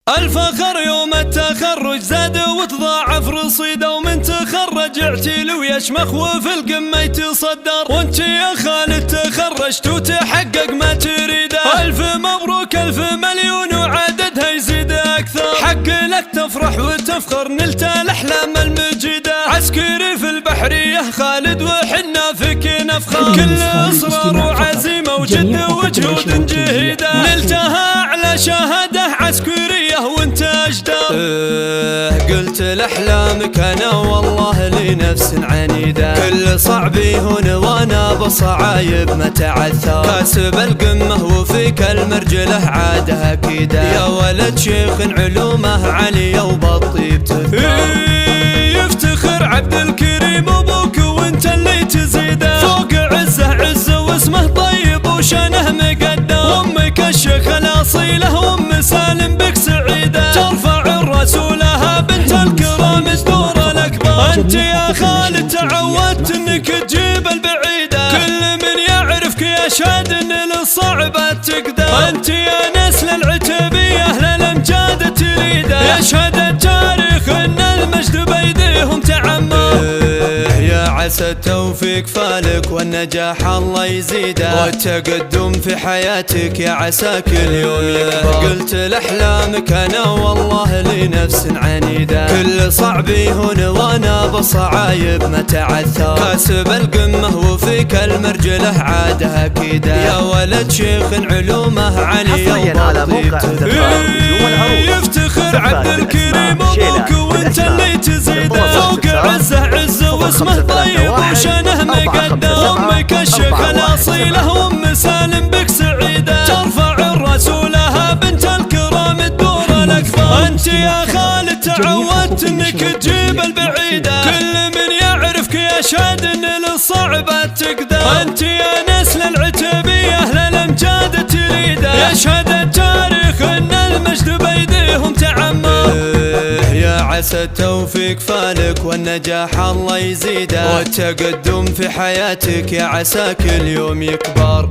الفخر يوم التخرج زاد وتضاعف رصيده، ومن تخرج اعتيل ويشمخ وفي القمة يتصدر. وانت يا خالد تخرجت وتحقق ما تريده، الف مبروك الف مليون وعددها يزيد اكثر. حق لك تفرح وتفخر نلت الاحلام المجيده، عسكري في البحريه خالد وحنا فيك نفخر. كل اصرار وعزيمه وجد وجهود جهيده، نلتها على شهاده عسكريه وانت اجدر. قلت لاحلامك انا والله لي نفس عنيده، كل صعب يهون وانا بصعايب ما تعثر. كاسب القمه وفيك المرجله عاده اكيده، يا ولد شيخ علومه عاليه وبالطيب تذكر. يفتخر عبد الكريم ابوك وانت اللي تزيده، فوق عزه عزه واسمه طيب وشانه مقدر. امك الشيخ الاصيله وام سالم بك سعيده، ترفع الرسولها بنت الكرام الدور الاكبر. انت يا خالد تعودت انك تجيب البعيده، كل من يعرفك يشهد ان للصعبات تقدر. انت يا نسل العتبيه للامجاد تريده، يشهد التاريخ ان المجد بيديهم تعمر. يا عسى التوفيق فالك والنجاح الله يزيده، والتقدم في حياتك يا عسى كل يوم يكبر. قلت لاحلامك انا والله لي نفس عنيده، كل صعب يهون وانا بصعايب ما تعثر. كاسب القمه وفيك المرجله عاده اكيده، يا ولد شيخ علومه عاليه وبالطيب تذكر. يفتخر عبد الكريم ابوك وانت اللي تزيده، فوق عزه عزه واسمه طيب وشانه مقدر. امك الشيخ الاصيله وام سالم بك سعيده، ترفع الرسولها بنت الكرام الدور الاكبر. انت يا خالد تعودت انك تجيب البعيده، كل من يعرفك يشهد ان للصعبات تقدر. انت يا نسل العتبيه للامجاد تريده، يشهد التاريخ ان المجد بيديهم تعمر. يا عسى التوفيق فالك والنجاح الله يزيده، والتقدم في حياتك يا عسى كل يوم يكبر.